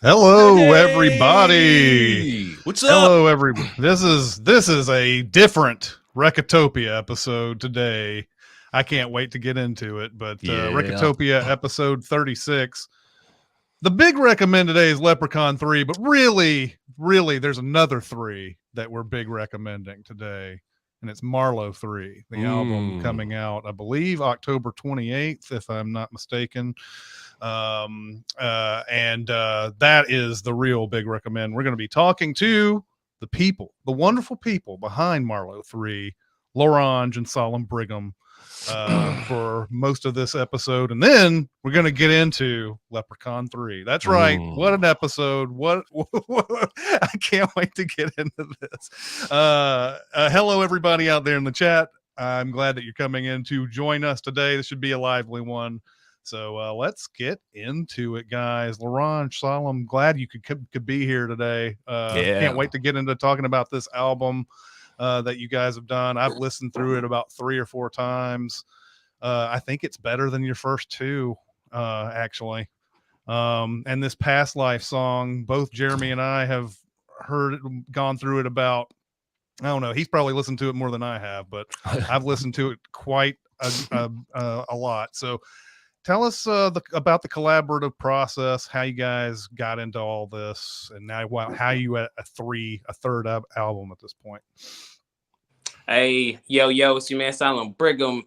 Hello, everybody. Hey, what's up? Hello, everybody. This is a different Recotopia episode today. I can't wait to get into it. But Recotopia episode 36. The big recommend today is Leprechaun 3, but really, there's another 3 that we're big recommending today, and it's Marlowe 3, the album coming out, I believe, October 28th, if I'm not mistaken. That is the real big recommend. We're going to be talking to the people, the wonderful people behind Marlowe 3, L'Orange and Solemn Brigham, for most of this episode, and then we're going to get into Leprechaun 3. That's right. What an episode. What I can't wait to get into this. Hello, everybody out there in the chat. I'm glad that you're coming in to join us today. This should be a lively one. So let's get into it, guys. L'Orange, Solemn, glad you could be here today. Can't wait to get into talking about this album that you guys have done. I've listened through it about 3 or 4 times. I think it's better than your first 2, actually. And this Past Life song, both Jeremy and I have heard it, gone through it about, I don't know, he's probably listened to it more than I have, but I've listened to it quite a lot. So tell us about the collaborative process, how you guys got into all this, and now how you at a third album at this point. Hey, yo, it's your man Solemn Brigham.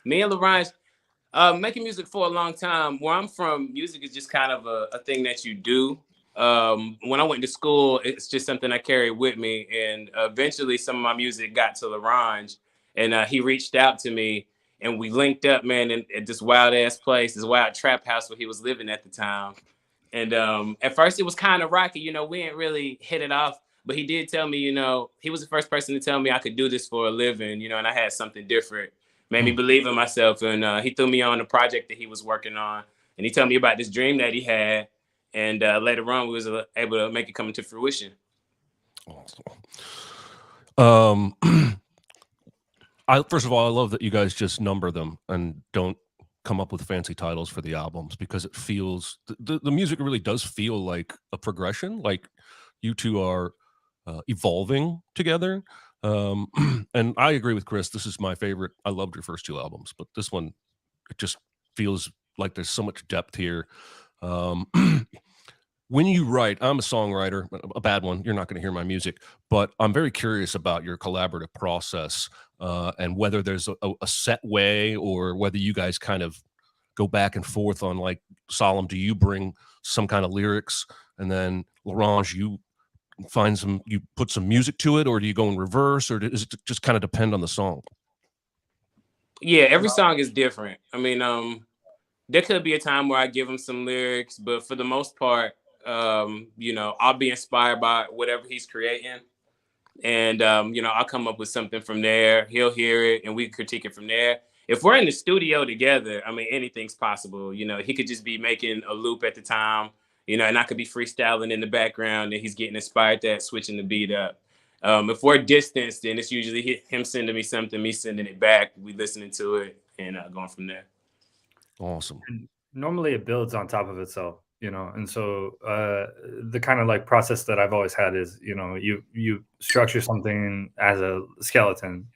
Me and L'Orange, making music for a long time. Where I'm from, music is just kind of a thing that you do. When I went to school, it's just something I carried with me, and eventually some of my music got to L'Orange, and he reached out to me. And we linked up, man, at this wild ass place, this wild trap house where he was living at the time. And at first it was kind of rocky, we didn't really hit it off. But he did tell me, he was the first person to tell me I could do this for a living, and I had something different. Made me believe in myself. And he threw me on the project that he was working on. And he told me about this dream that he had. And later on, we was able to make it come into fruition. Awesome. First of all, I love that you guys just number them and don't come up with fancy titles for the albums, because it feels the music really does feel like a progression, like you two are evolving together. And I agree with Chris. This is my favorite. I loved your first 2 albums, but this one, it just feels like there's so much depth here. When you write, I'm a songwriter, a bad one. You're not going to hear my music, but I'm very curious about your collaborative process, and whether there's a set way, or whether you guys kind of go back and forth on, like, Solemn, do you bring some kind of lyrics, and then L'Orange, you put some music to it, or do you go in reverse, or does it just kind of depend on the song? Yeah, every song is different. I mean, there could be a time where I give him some lyrics, but for the most part, I'll be inspired by whatever he's creating, and I'll come up with something from there. He'll hear it and we critique it from there. If we're in the studio together, I mean, anything's possible. He could just be making a loop at the time, and I could be freestyling in the background and he's getting inspired that, switching the beat up. If we're distanced, then it's usually him sending me something, me sending it back, we listening to it, and going from there. Awesome. And normally it builds on top of itself. And so the kind of like process that I've always had is, you structure something as a skeleton,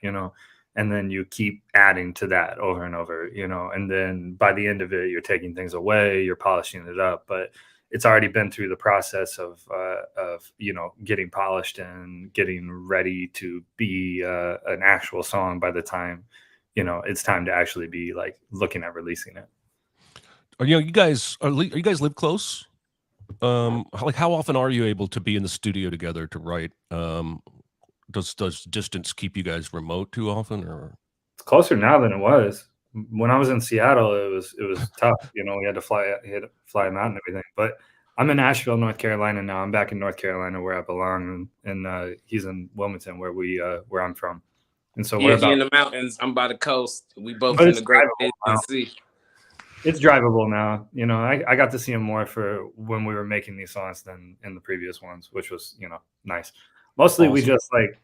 and then you keep adding to that over and over, and then by the end of it, you're taking things away, you're polishing it up, but it's already been through the process of getting polished and getting ready to be an actual song by the time, it's time to actually be like looking at releasing it. You guys live close? Like, how often are you able to be in the studio together to write? Does distance keep you guys remote too often, or? It's closer now than it was. When I was in Seattle, it was tough. We had to fly him out and everything. But I'm in Asheville, North Carolina now. I'm back in North Carolina where I belong, and he's in Wilmington where I'm from. And so we're in the mountains. I'm by the coast. We both in the Great Sea. It's drivable now. I got to see him more for when we were making these songs than in the previous ones, which was, nice. Mostly awesome. We just like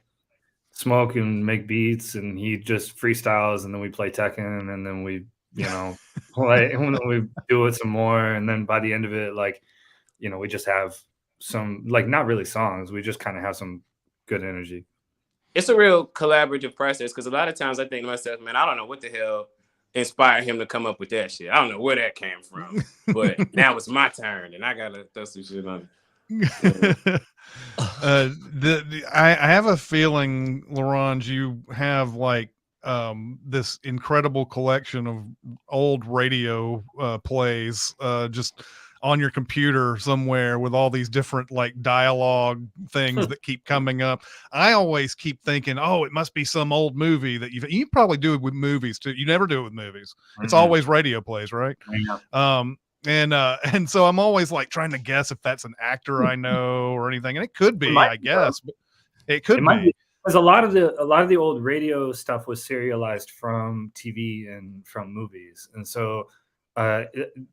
smoke and make beats, and he just freestyles, and then we play Tekken, and then we you know, like when we do it some more, and then by the end of it, like, you know, we just have some, like, not really songs. We just kind of have some good energy. It's a real collaborative process because a lot of times I think to myself, man, I don't know what the hell inspired him to come up with that shit. I don't know where that came from, but now it's my turn and I gotta throw some shit on it. I have a feeling, L'Orange, you have like this incredible collection of old radio plays just on your computer somewhere with all these different like dialogue things that keep coming up. I always keep thinking, oh, it must be some old movie that you probably do it with movies too. You never do it with movies. It's always radio plays, right? And so I'm always like trying to guess if that's an actor I know or anything, and it could be, I guess, but it could be. Because a lot of the old radio stuff was serialized from TV and from movies, and so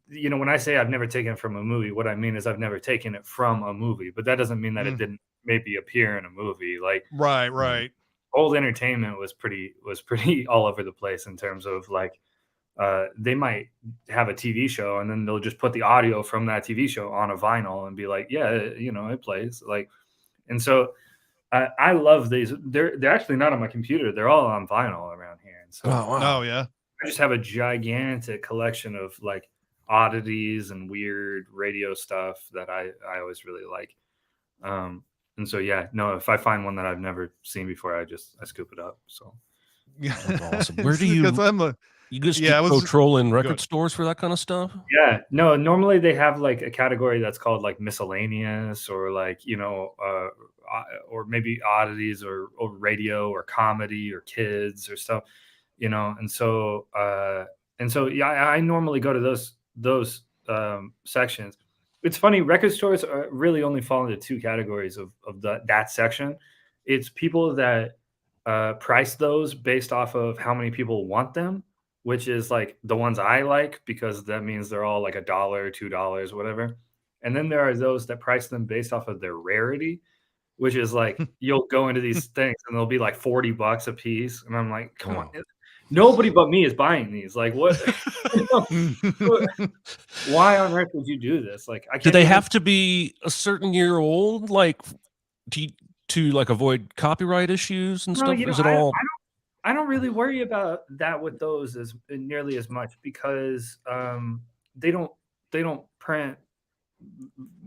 you know, when I say I've never taken it from a movie, what I mean is I've never taken it from a movie, but that doesn't mean that it didn't maybe appear in a movie. Like right. Old entertainment was pretty all over the place in terms of like. They might have a TV show and then they'll just put the audio from that TV show on a vinyl and be like, yeah, you know, it plays like, and so I love these. They're actually not on my computer. They're all on vinyl around here. And so, oh yeah, I just have a gigantic collection of like oddities and weird radio stuff that I always really like. And so, yeah, no, if I find one that I've never seen before, I scoop it up. So that's awesome. Where do you? You just keep trolling record stores for that kind of stuff? Yeah, no, normally they have like a category that's called like miscellaneous or like, you know, or maybe oddities or radio or comedy or kids or stuff, you know. And so yeah, I normally go to those sections. It's funny, record stores really only fall into two categories of that section. It's people that price those based off of how many people want them, which is like the ones I like because that means they're all like $1, $2, whatever. And then there are those that price them based off of their rarity, which is like you'll go into these things and they'll be like $40 a piece, and I'm like, come on, nobody but me is buying these. Like, what? Why on earth would you do this? Like, I can't. Do they have to be a certain year old, like to like avoid copyright issues and stuff? Is it all? I don't really worry about that with those as nearly as much because they don't print,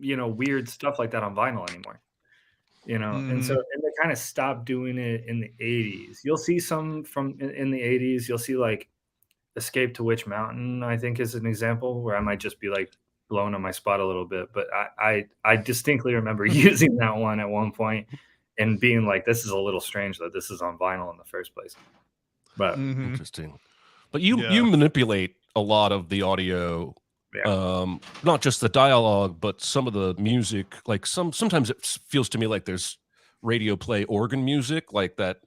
you know, weird stuff like that on vinyl anymore, you know. And so they kind of stopped doing it in the 80s. You'll see some from in the 80s. You'll see like Escape to Witch Mountain, I think, is an example where I might just be like blown on my spot a little bit, but I distinctly remember using that one at one point and being like, this is a little strange that this is on vinyl in the first place. But interesting. But you manipulate a lot of the audio, not just the dialogue, but some of the music. Like sometimes it feels to me like there's radio play organ music like that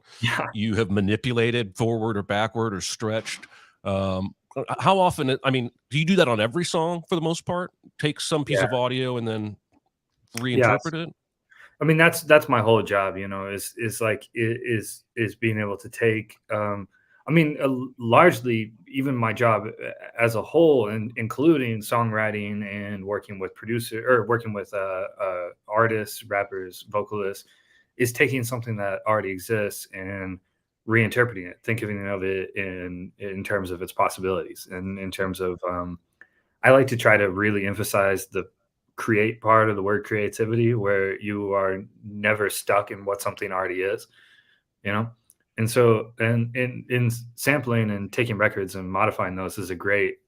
you have manipulated forward or backward or stretched. How often, I mean, do you do that on every song for the most part? Take some piece of audio and then reinterpret it? I mean, that's my whole job, you know, is being able to take, I mean, largely even my job as a whole, and including songwriting and working with artists, rappers, vocalists, is taking something that already exists and reinterpreting it, thinking of it in terms of its possibilities, and in terms of, I like to try to really emphasize the create part of the word creativity, where you are never stuck in what something already is, you know. And so in sampling and taking records and modifying those is a great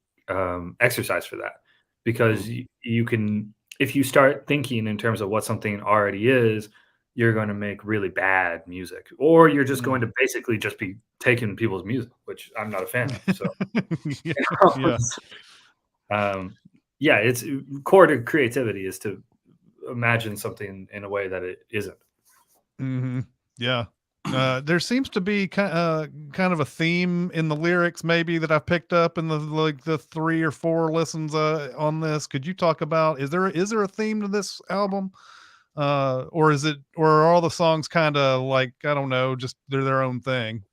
exercise for that, because you can, if you start thinking in terms of what something already is, you're going to make really bad music, or you're just going to basically just be taking people's music, which I'm not a fan of. So it's core to creativity is to imagine something in a way that it isn't. Yeah. There seems to be kind of a theme in the lyrics, maybe, that I've picked up in the 3 or 4 listens on this. Could you talk about, is there a theme to this album? Or are all the songs kind of like, I don't know, just they're their own thing?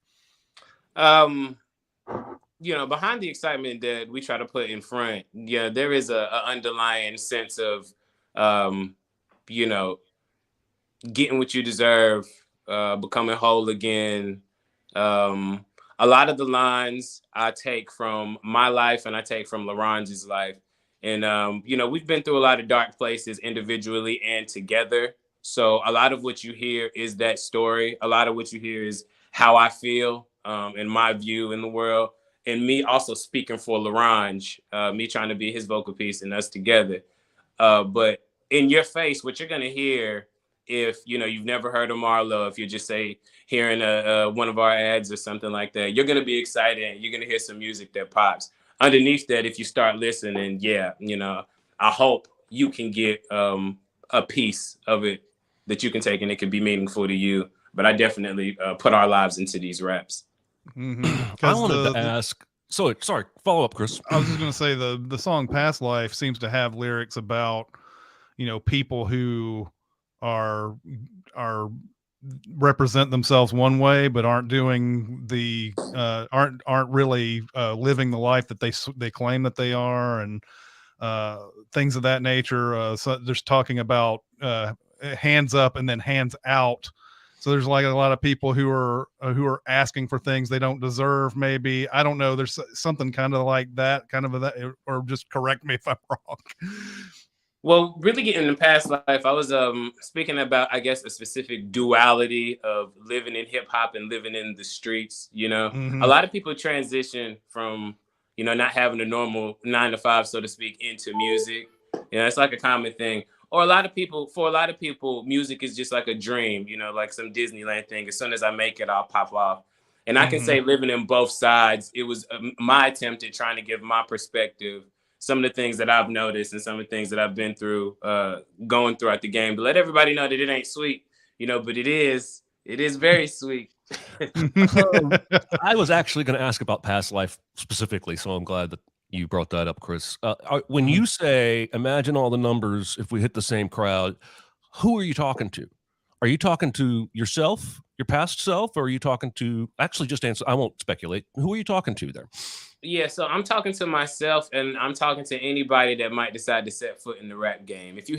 behind the excitement that we try to put in front, yeah, there is a underlying sense of, you know, getting what you deserve, becoming whole again. A lot of the lines I take from my life and I take from L'Orange's life. And, we've been through a lot of dark places individually and together. So a lot of what you hear is that story. A lot of what you hear is how I feel, and my view in the world. And me also speaking for L'Orange, me trying to be his vocal piece and us together. But in your face, what you're going to hear, if you've never heard of Marlowe, if you just say hearing one of our ads or something like that, you're going to be excited and you're going to hear some music that pops. Underneath that, if you start listening, I hope you can get a piece of it that you can take and it can be meaningful to you. But I definitely put our lives into these raps. I wanted to ask. So sorry, follow up, Chris. I was just going to say the song "Past Life" seems to have lyrics about people who are represent themselves one way but aren't doing the aren't really living the life that they claim that they are, and things of that nature. So there's talking about hands up and then hands out. So there's like a lot of people who are asking for things they don't deserve. Maybe, I don't know. There's something kind of like that, or just correct me if I'm wrong. Well, really getting in past life, I was speaking about, I guess, a specific duality of living in hip hop and living in the streets. A lot of people transition from, not having a normal 9 to 5, so to speak, into music. It's like a common thing. Or for a lot of people, music is just like a dream, like some Disneyland thing. As soon as I make it, I'll pop off. And I can say living in both sides, it was my attempt at trying to give my perspective, some of the things that I've noticed and some of the things that I've been through, going throughout the game, to let everybody know that it ain't sweet, but it is very sweet. I was actually going to ask about Past Life specifically, so I'm glad that you brought that up, Chris. When you say, imagine all the numbers if we hit the same crowd, who are you talking to? Are you talking to yourself, your past self, or are you talking to, actually just answer, I won't speculate. Who are you talking to there? Yeah, so I'm talking to myself, and I'm talking to anybody that might decide to set foot in the rap game. If you're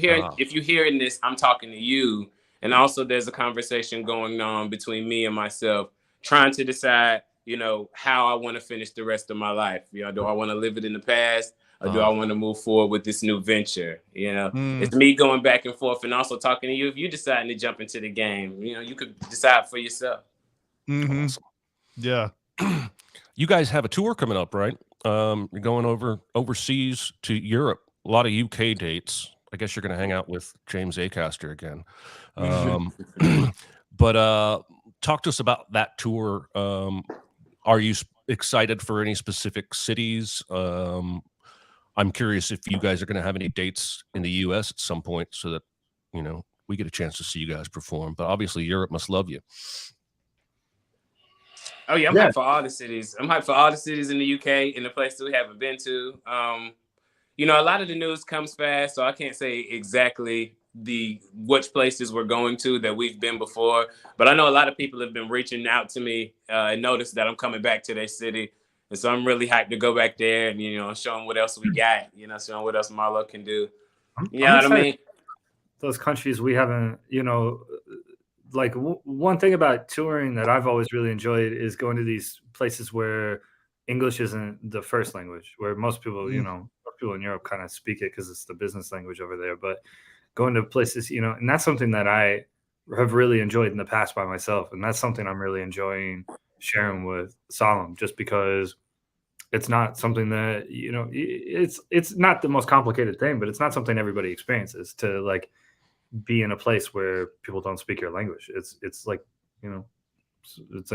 hearing this, I'm talking to you. And also there's a conversation going on between me and myself, trying to decide, how I want to finish the rest of my life. Do I want to live it in the past, or do I want to move forward with this new venture? It's me going back and forth, and also talking to you. If you deciding to jump into the game, you could decide for yourself. Awesome. Yeah. You guys have a tour coming up, right? You're going overseas to Europe. A lot of UK dates. I guess you're going to hang out with James Acaster again. But talk to us about that tour. Are you excited for any specific cities? I'm curious if you guys are going to have any dates in the US at some point so that, we get a chance to see you guys perform. But obviously Europe must love you. Oh yeah, I'm hyped for all the cities. I'm hyped for all the cities in the UK and the places we haven't been to. A lot of the news comes fast, so I can't say exactly which places we're going to that we've been before. But I know a lot of people have been reaching out to me and noticed that I'm coming back to their city. And so I'm really hyped to go back there and, show them what else we got, show them what else Marlowe can do. You know what I mean? Those countries we haven't, like one thing about touring that I've always really enjoyed is going to these places where English isn't the first language, where most people, most people in Europe kind of speak it because it's the business language over there. But going to places, and that's something that I have really enjoyed in the past by myself. And that's something I'm really enjoying sharing with Solemn, just because it's not something that, it's not the most complicated thing, but it's not something everybody experiences, to like be in a place where people don't speak your language. It's like, it's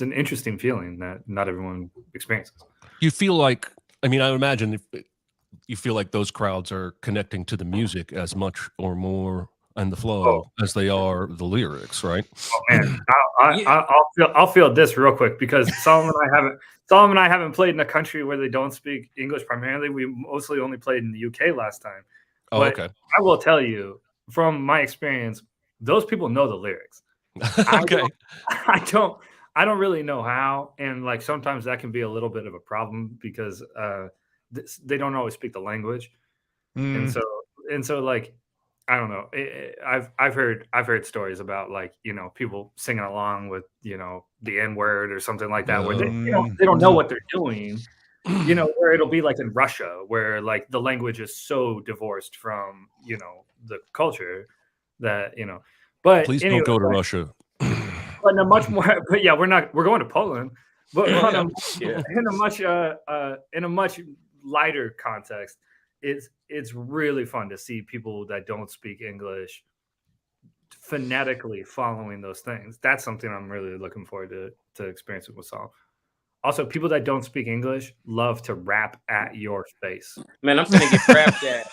an interesting feeling that not everyone experiences. You feel like, I would imagine if you feel like those crowds are connecting to the music as much or more and the flow as they are the lyrics, right? Oh man, I'll feel this real quick, because Solomon and I haven't played in a country where they don't speak English primarily. We mostly only played in the UK last time. But okay. I will tell you, from my experience, those people know the lyrics. Okay. I don't really know how, and like sometimes that can be a little bit of a problem because they don't always speak the language, and Mm, so like I don't know. I've heard stories about like people singing along with the N word or something like that where mm, they don't know no. what they're doing. Where it'll be like in Russia where like the language is so divorced from the culture that But Please anyway, don't go to Russia. but in a much more, but yeah, we're going to Poland, but on a Yeah. in a much lighter context, it's really fun to see people that don't speak English phonetically following those things. That's something I'm really looking forward to experiencing with Saul. Also, people that don't speak English love to rap at your face. Man, I'm finna get rapped at.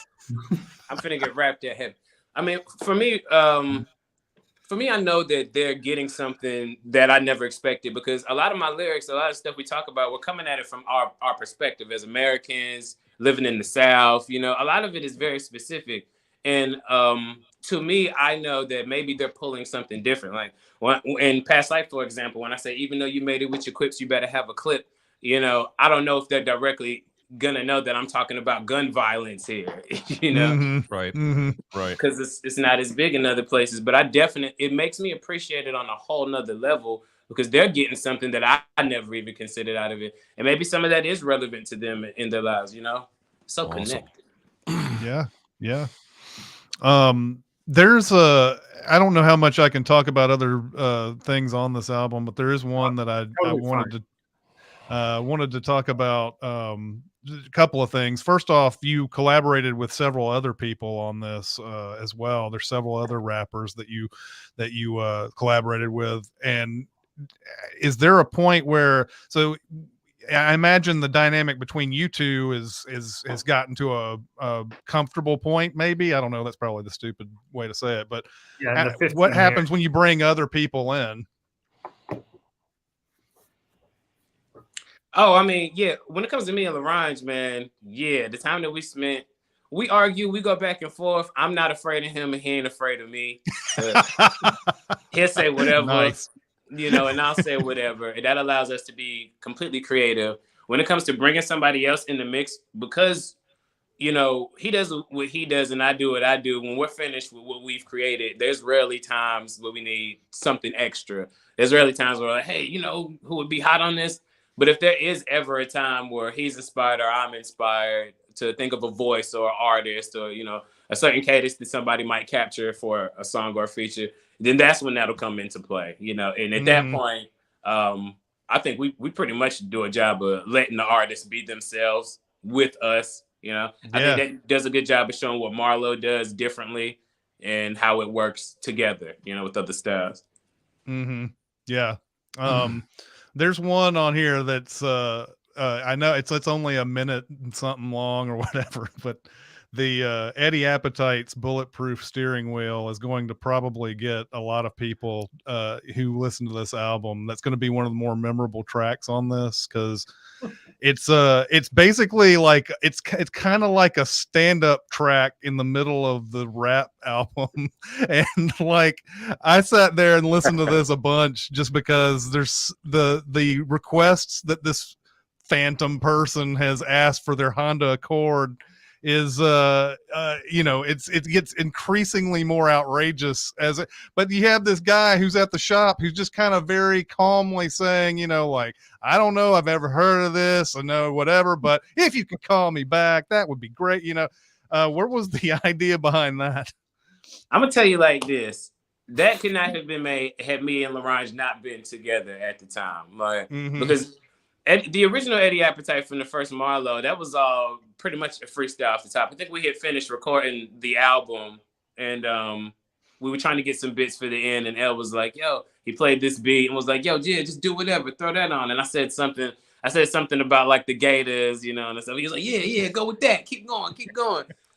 I'm finna get rapped at heavy. I mean, for me, I know that they're getting something that I never expected because a lot of my lyrics, a lot of stuff we talk about, we're coming at it from our perspective as Americans living in the South. A lot of it is very specific. And to me, I know that maybe they're pulling something different. Like in Past Life, for example, when I say, even though you made it with your quips, you better have a clip. I don't know if they're directly gonna know that I'm talking about gun violence here. Mm-hmm. Right. Mm-hmm. Right. Because it's not as big in other places. But it makes me appreciate it on a whole nother level because they're getting something that I never even considered out of it. And maybe some of that is relevant to them in their lives, So Awesome. connected. Yeah. Yeah. There's I don't know how much I can talk about other things on this album, but there is one that I Totally wanted to talk about. A couple of things. First off, you collaborated with several other people on this as well. There's several other rappers that you collaborated with, and is there a point where I imagine the dynamic between you two has gotten to a comfortable point. Maybe, I don't know. That's probably the stupid way to say it, but Yeah, in the 15 what years. happens when you bring other people in? Oh, I mean, yeah. When it comes to me and L'Orange, man, yeah, the time that we spent, we argue, we go back and forth. I'm not afraid of him, and he ain't afraid of me. He'll say whatever, Nice. and I'll say whatever, and that allows us to be completely creative. When it comes to bringing somebody else in the mix, because he does what he does and I do what I do. When we're finished with what we've created, there's rarely times where we need something extra. There's rarely times where we're like, hey, who would be hot on this? But if there is ever a time where he's inspired or I'm inspired to think of a voice or artist or, a certain cadence that somebody might capture for a song or a feature, then that's when that'll come into play, and at that point, I think we pretty much do a job of letting the artists be themselves with us. I think that does a good job of showing what Marlowe does differently and how it works together, with other styles. Mm-hmm. Yeah. There's one on here that's I know it's only a minute and something long or whatever, but the Eddie Appetite's Bulletproof Steering Wheel is going to probably get a lot of people who listen to this album. That's going to be one of the more memorable tracks on this because it's basically like it's kind of like a stand-up track in the middle of the rap album. And like I sat there and listened to this a bunch just because there's the requests that this phantom person has asked for their Honda Accord is it gets increasingly more outrageous but you have this guy who's at the shop who's just kind of very calmly saying, like, I don't know, I've ever heard of this, I know whatever, but if you could call me back, that would be great. Where was the idea behind that? I'm gonna tell you like this. That could not have been made had me and L'Orange not been together at the time. Like, because the original Eddie Appetite from the first Marlowe, that was all pretty much a freestyle off the top. I think we had finished recording the album and we were trying to get some bits for the end, and El was like, yo, he played this beat and was like, yo, yeah, just do whatever, throw that on. And I said something about like the Gators, and stuff. He was like, yeah, go with that. Keep going.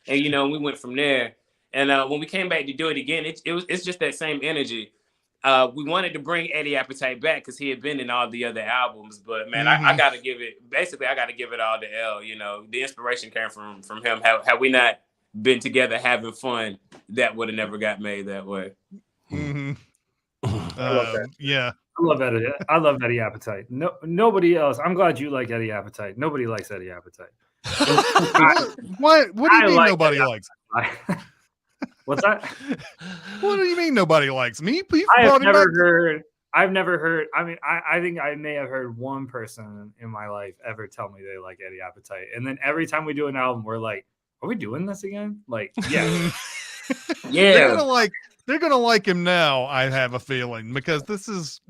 And we went from there. And when we came back to do it again, it's just that same energy. We wanted to bring Eddie Appetite back because he had been in all the other albums, but man, I got to give it all to El. The inspiration came from him. Had we not been together having fun, that would have never got made that way. love that. Yeah. I love Eddie. I love Eddie Appetite. No, nobody else. I'm glad you like Eddie Appetite. Nobody likes Eddie Appetite. What do you I mean like nobody Eddie likes? What's that? What do you mean nobody likes me? You've I have brought him never back. heard. I've never heard. I mean, I think I may have heard one person in my life ever tell me they like Eddie Appetite, and then every time we do an album, we're like, "Are we doing this again?" Like, yeah, Yeah. They're gonna like him now. I have a feeling because this is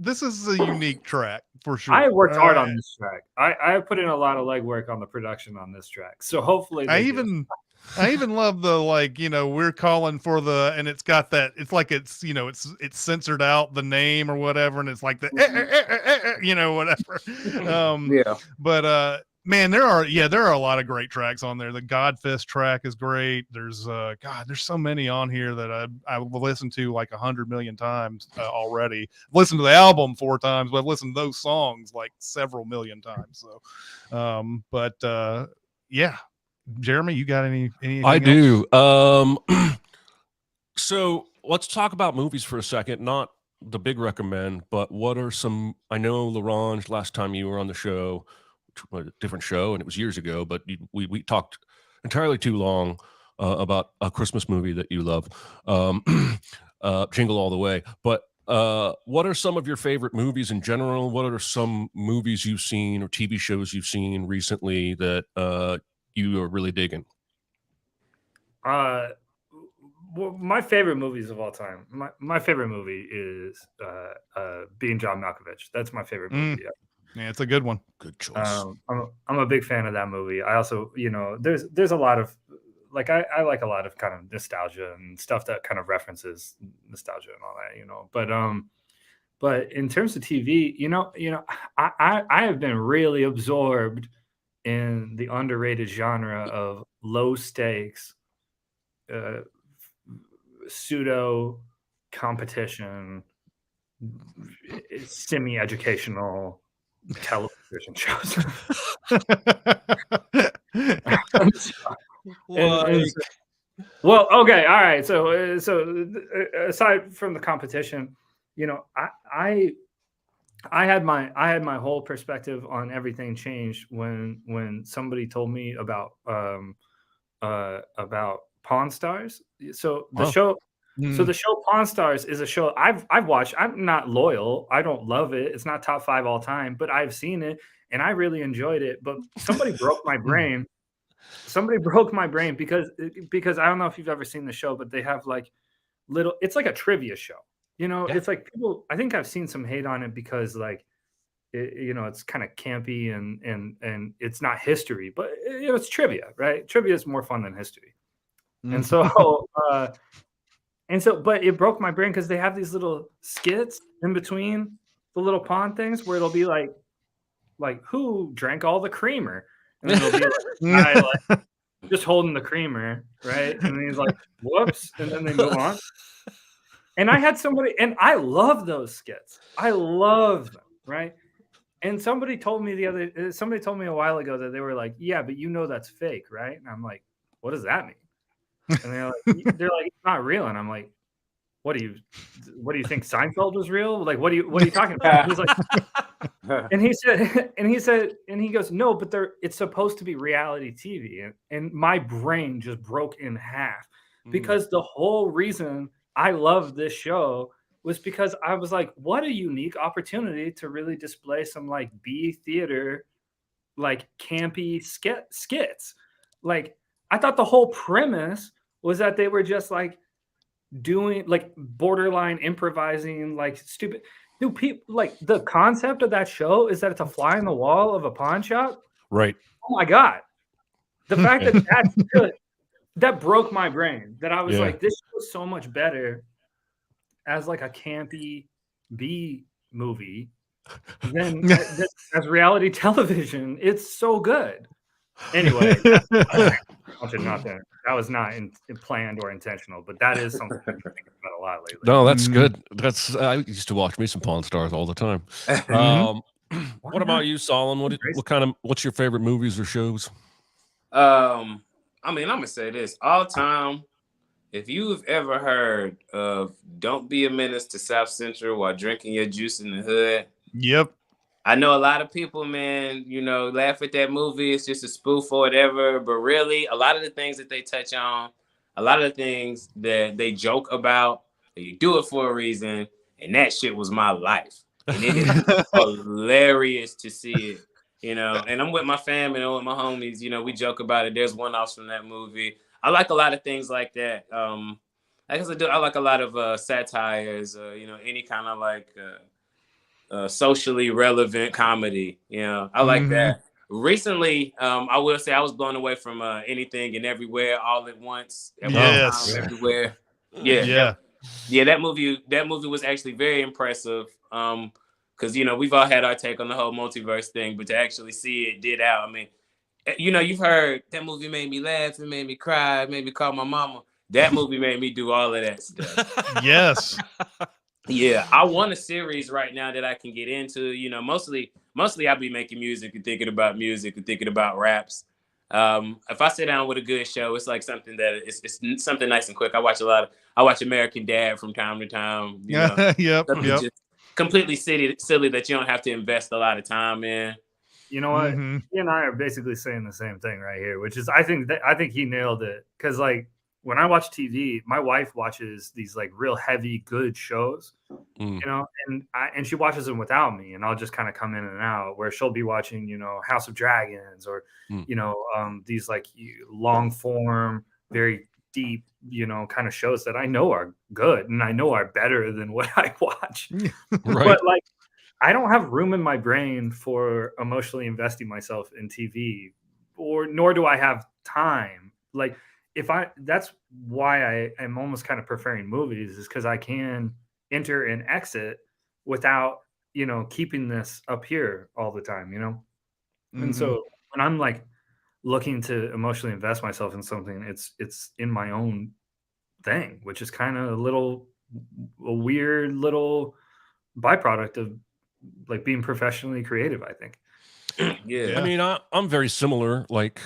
a unique track for sure. I worked hard on this track. I put in a lot of legwork on the production on this track, so hopefully I even love the we're calling for the, and it's got that, it's like it's it's censored out the name or whatever, and it's like the whatever. Yeah. But man, there are a lot of great tracks on there. The Godfist track is great. There's there's so many on here that I've listened to like 100 million times already. I've listened to the album 4 times, but I've listened to those songs like several million times. So yeah. Jeremy, you got anything I else? do. So let's talk about movies for a second. Not the big recommend, but what are some? I know L'Orange, last time you were on the show, a different show, and it was years ago, but we talked entirely too long about a Christmas movie that you love, Jingle All the Way. But what are some of your favorite movies in general? What are some movies you've seen or TV shows you've seen recently that you are really digging? well, my favorite movies of all time. My favorite movie is Being John Malkovich. That's my favorite movie. Yeah, it's a good one. Good choice. I'm a big fan of that movie. I also, there's a lot of I like a lot of kind of nostalgia and stuff that kind of references nostalgia and all that, but in terms of TV, I have been really absorbed in the underrated genre of low stakes, pseudo competition, semi-educational television shows. Well, okay, all right. So aside from the competition, I had my whole perspective on everything changed when somebody told me about Pawn Stars. So the show. So the show Pawn Stars is a show I've watched. I'm not loyal. I don't love it. It's not top 5 all time, but I've seen it and I really enjoyed it. But somebody broke my brain. Somebody broke my brain because I don't know if you've ever seen the show, but they have like it's like a trivia show. It's like people. I think I've seen some hate on it because it's kind of campy and it's not history, but it's trivia, right? Trivia is more fun than history, and so. But it broke my brain because they have these little skits in between the little pawn things where it'll be like who drank all the creamer, and then it'll be like, guy, just holding the creamer, right? And then he's like, whoops, and then they move on. And I had somebody, and I love those skits. I love them, right? And somebody told me a while ago that they were like, yeah, but that's fake, right? And I'm like, what does that mean? And they're like, it's not real. And I'm like, what do you think Seinfeld was real? Like, what are you talking about? He's like, and he goes, no, but it's supposed to be reality TV. And my brain just broke in half because the whole reason I love this show was because I was like, what a unique opportunity to really display some like B theater, like campy skits. Like, I thought the whole premise was that they were just like doing like borderline improvising, like stupid. Dude, people, like the concept of that show is that it's a fly on the wall of a pawn shop. Right. Oh my God. The fact that that's good, that broke my brain. That I was like, this was so much better as like a campy B movie than as reality television. It's so good. Anyway, that was not planned or intentional, but that is something I'm thinking about a lot lately. No, that's good. I used to watch me some Pawn Stars all the time. What about you, Solemn? What's your favorite movies or shows? I'm gonna say this all time. If you've ever heard of "Don't Be a Menace to South Central while drinking your juice in the hood," Yep. I know a lot of people, man, laugh at that movie. It's just a spoof or whatever. But really, a lot of the things that they touch on, a lot of the things that they joke about, they do it for a reason. And that shit was my life. And it is hilarious to see it, And I'm with my family and I'm with my homies. We joke about it. There's one-offs from that movie. I like a lot of things like that. I guess I like a lot of satires, any kind of like... socially relevant comedy. I like that. Recently, I will say I was blown away from Anything and Everywhere All at Once at one Yes. time, everywhere. Yeah. That movie was actually very impressive. Because we've all had our take on the whole multiverse thing, but to actually see it did out, I mean, you've heard that movie made me laugh, it made me cry, it made me call my mama. That movie made me do all of that stuff. Yes. Yeah, I want a series right now that I can get into. Mostly I'll be making music and thinking about music and thinking about raps. If I sit down with a good show, it's like something that it's something nice and quick. I watch American Dad from time to time. Yep. Just completely silly that you don't have to invest a lot of time in. You know what? He and I are basically saying the same thing right here, which is I think he nailed it. Because like when I watch TV, my wife watches these like real heavy, good shows, and she watches them without me, and I'll just kind of come in and out. Where she'll be watching, House of Dragons or these like long form, very deep, kind of shows that I know are good and I know are better than what I watch. Right. But like, I don't have room in my brain for emotionally investing myself in TV, nor do I have time. Like. That's why I am almost kind of preferring movies, is because I can enter and exit without, keeping this up here all the time, And so when I'm like looking to emotionally invest myself in something, it's in my own thing, which is kind of a weird little byproduct of like being professionally creative, I think. Yeah. I mean, I'm very similar. Like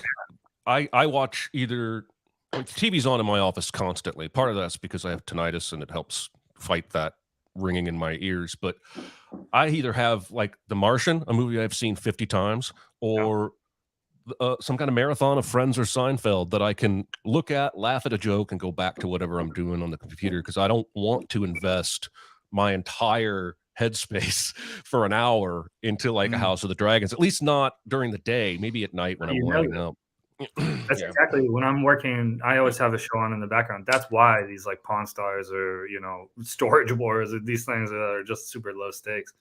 I watch either... TV's on in my office constantly. Part of that's because I have tinnitus and it helps fight that ringing in my ears. But I either have like The Martian, a movie I've seen 50 times, or some kind of marathon of Friends or Seinfeld that I can look at, laugh at a joke, and go back to whatever I'm doing on the computer, because I don't want to invest my entire headspace for an hour into like a House of the Dragons, at least not during the day, maybe at night when I'm winding up. That's exactly when I'm working. I always have a show on in the background. That's why these like Pawn Stars or Storage Wars or these things are just super low stakes.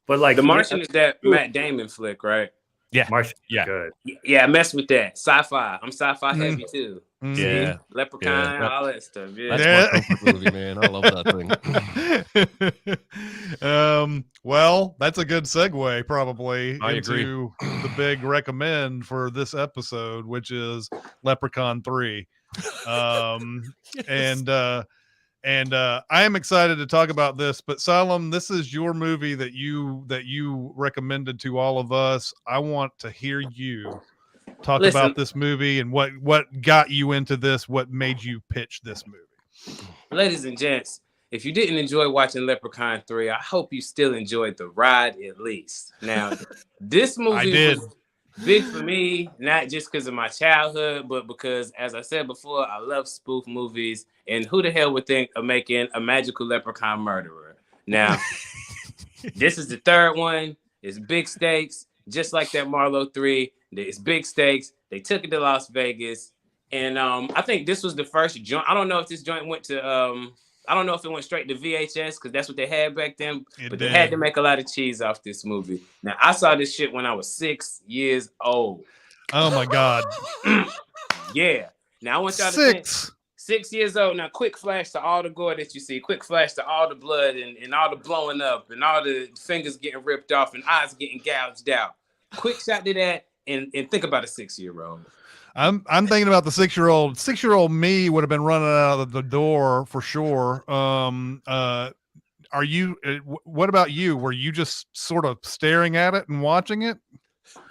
But like The Martian is that Matt Damon flick, right? Yeah, Martian, yeah, good. Yeah, I mess with that sci-fi. I'm sci-fi heavy too. Yeah, Leprechaun, all that stuff. Yeah, that's my comfort movie, man. I love that thing. Well, that's a good segue, probably, I into the big recommend for this episode, which is Leprechaun 3. And I am excited to talk about this, but Solemn, this is your movie that you recommended to all of us. I want to hear you talk about this movie and what got you into this, what made you pitch this movie. Ladies and gents, if you didn't enjoy watching Leprechaun 3, I hope you still enjoyed the ride at least. Now, this movie was big for me, not just because of my childhood, but because, as I said before, I love spoof movies. And who the hell would think of making a magical leprechaun murderer? Now, this is the third one. It's big stakes, just like that Marlowe 3. It's big stakes. They took it to Las Vegas. And I think this was the first joint. I don't know if this joint went to, I don't know if it went straight to VHS because that's what they had back then. But they had to make a lot of cheese off this movie. Now, I saw this shit when I was 6 years old. Oh, my God. Yeah. Now, I want y'all to think. 6 years old. Now, quick flash to all the gore that you see. Quick flash to all the blood and all the blowing up and all the fingers getting ripped off and eyes getting gouged out. Quick shot to that and think about a 6-year-old. I'm thinking about the 6-year-old. 6-year-old me would have been running out of the door for sure. Are you? What about you? Were you just sort of staring at it and watching it?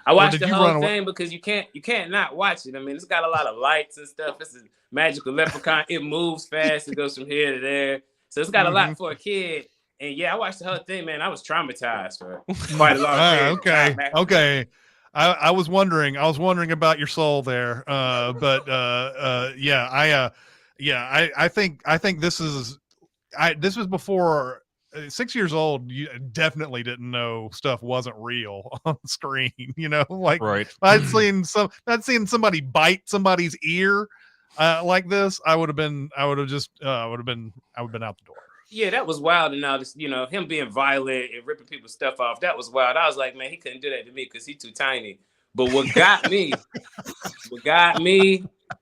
I watched the did you whole run away? thing because you can't not watch it. I mean, it's got a lot of lights and stuff. It's a magical leprechaun. It moves fast. It goes from here to there. So it's got a lot for a kid. And yeah, I watched the whole thing, man. I was traumatized for quite a long period of Okay, time. okay. I was wondering about your soul there, I think this was before 6 years old. You definitely didn't know stuff wasn't real on screen. You know, like Right. I'd seen somebody bite somebody's ear like this. I would have been out the door. Yeah, that was wild. And now this, him being violent and ripping people's stuff off, that was wild. I was like, man, he couldn't do that to me because he's too tiny. But what got me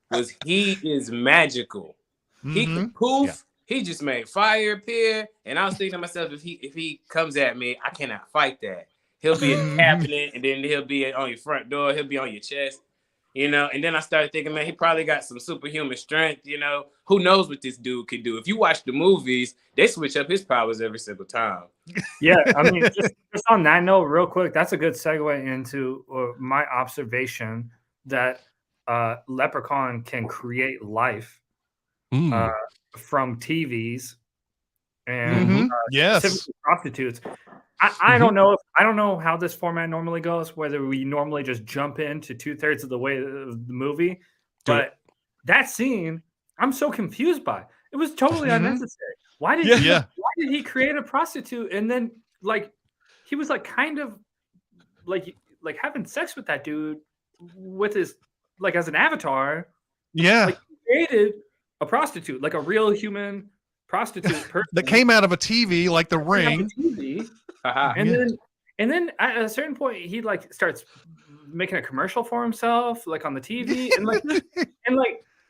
was he is magical. He can poof. Yeah. He just made fire appear. And I was thinking to myself, if he comes at me, I cannot fight that. He'll be in the cabinet, and then he'll be on your front door. He'll be on your chest. And then I started thinking, man, he probably got some superhuman strength. Who knows what this dude can do? If you watch the movies, they switch up his powers every single time. Yeah, I mean, just on that note, real quick, that's a good segue into my observation that Leprechaun can create life from TVs and yes, prostitutes. I don't know how this format normally goes, whether we normally just jump into 2/3 of the way of the movie, but that scene, I'm so confused by. It was totally unnecessary. Why did he create a prostitute and then he was kind of having sex with that dude with his as an avatar? Yeah, he created a prostitute, a real human prostitute person that came out of a TV, like The Ring. And then at a certain point, he starts making a commercial for himself, on the TV,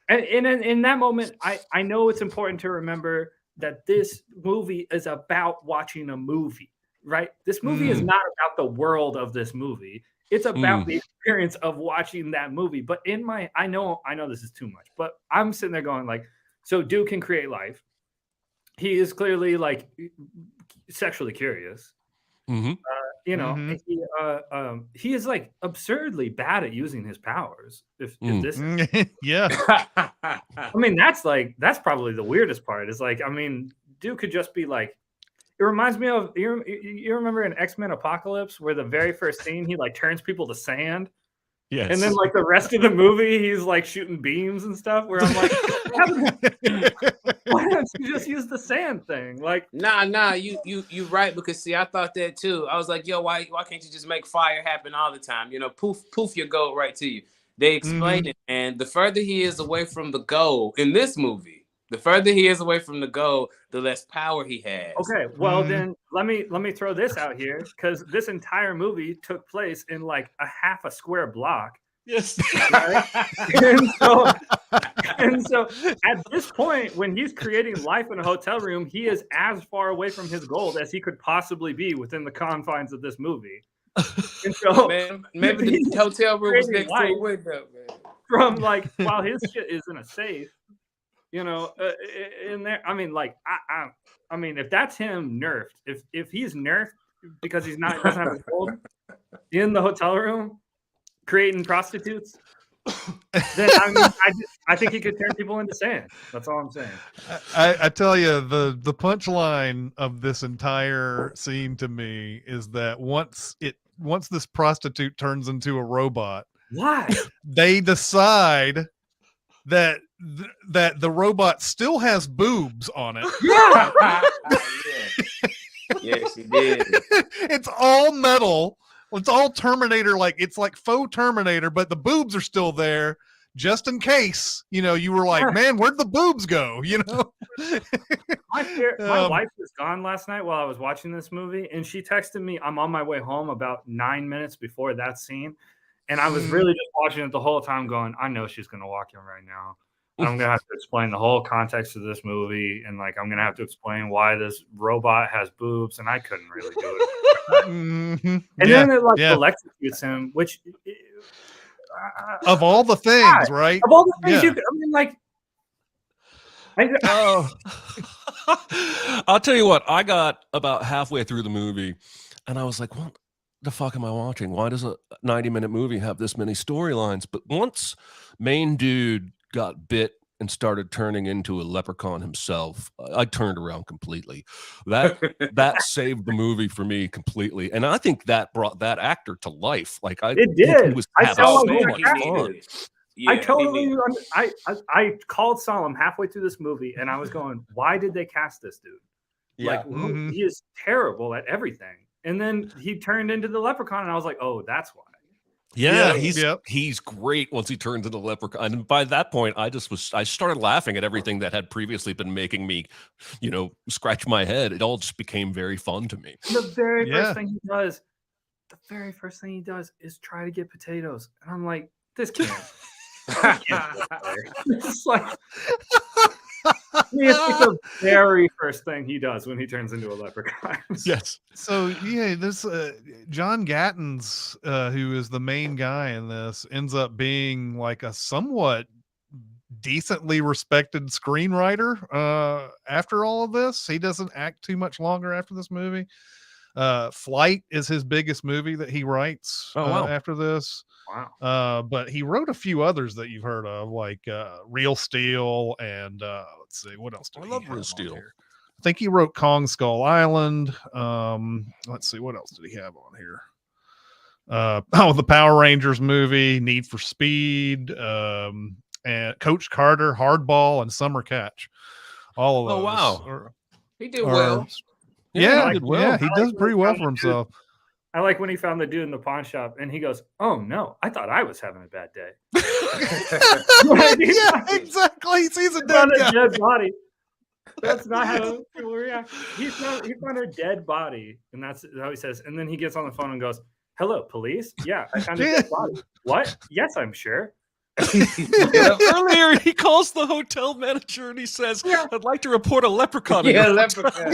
and in that moment, I know it's important to remember that this movie is about watching a movie, right? This movie is not about the world of this movie. It's about the experience of watching that movie. But I know this is too much, but I'm sitting there going so dude can create life. He is clearly sexually curious. He is absurdly bad at using his powers. If this, I mean, that's probably the weirdest part. Is dude could just be it reminds me of you remember in X-Men Apocalypse where the very first scene he turns people to sand. Yes. And then the rest of the movie he's shooting beams and stuff where I'm why don't you just use the sand thing? Nah, you right, because see, I thought that too. I was like, yo, why can't you just make fire happen all the time? Poof your goal right to you. They explain it, and the further he is away from the goal in this movie, the further he is away from the goal, the less power he has. Okay, well then let me throw this out here because this entire movie took place in a half a square block. Yes. Right? and so at this point, when he's creating life in a hotel room, he is as far away from his goal as he could possibly be within the confines of this movie. And so maybe the hotel room was next to a window, man. From while his shit is in a safe. In there, I mean, if that's him nerfed, if he's nerfed because doesn't have a gold in the hotel room creating prostitutes, then I think he could turn people into sand. That's all I'm saying. I tell you, the punchline of this entire scene to me is that once this prostitute turns into a robot, why they decide that the robot still has boobs on it. Yeah. Yes, she did. It's all metal. It's all Terminator, it's faux Terminator, but the boobs are still there just in case. You were like, man, where'd the boobs go? My wife was gone last night while I was watching this movie, and she texted me. I'm on my way home about 9 minutes before that scene. And I was really just watching it the whole time going, I know she's going to walk in right now. And I'm going to have to explain the whole context of this movie. And I'm going to have to explain why this robot has boobs. And I couldn't really do it. And then it electrocutes him, which of all the things, right? Of all the things I'll tell you what, I got about halfway through the movie and I was like, well, the fuck am I watching? Why does a 90-minute movie have this many storylines? But once main dude got bit and started turning into a leprechaun himself, I turned around completely. That saved the movie for me completely, and I think that brought that actor to life. Like It think did. he was I having saw so him much cast fun. it. Yeah, I totally, I called Solemn halfway through this movie, and I was going, "Why did they cast this dude? Like, he is terrible at everything." And then he turned into the leprechaun, and I was like, "Oh, that's why." Yeah, Yeah, he's great once he turns into leprechaun. And by that point, I started laughing at everything that had previously been making me, scratch my head. It all just became very fun to me. The very first thing he does is try to get potatoes, and I'm like, "This can't." It's like it's like the very first thing he does when he turns into a leprechaun. Yes. So yeah, this John Gatton's, who is the main guy in this, ends up being like a somewhat decently respected screenwriter. After all of this, he doesn't act too much longer after this movie. Flight is his biggest movie that he writes. Oh, wow. After this. Wow. But he wrote a few others that you've heard of, like Real Steel, and let's see, what else did I he love have Real on Steel. here? I think he wrote Kong Skull Island. Let's see, what else did he have on here? The Power Rangers movie, Need for Speed, and Coach Carter, Hardball, and Summer Catch. All of those. Oh, wow. He did well. Yeah, he did well. Yeah, he does pretty well for himself. I like when he found the dude in the pawn shop, and he goes, "Oh no, I thought I was having a bad day." Yeah, exactly. He sees a dead body. That's not how people react. He found a dead body, and that's how he says. And then he gets on the phone and goes, "Hello, police. Yeah, I found a dead body. What? Yes, I'm sure." Earlier, he calls the hotel manager and he says, "I'd like to report a leprechaun." Yeah, leprechaun.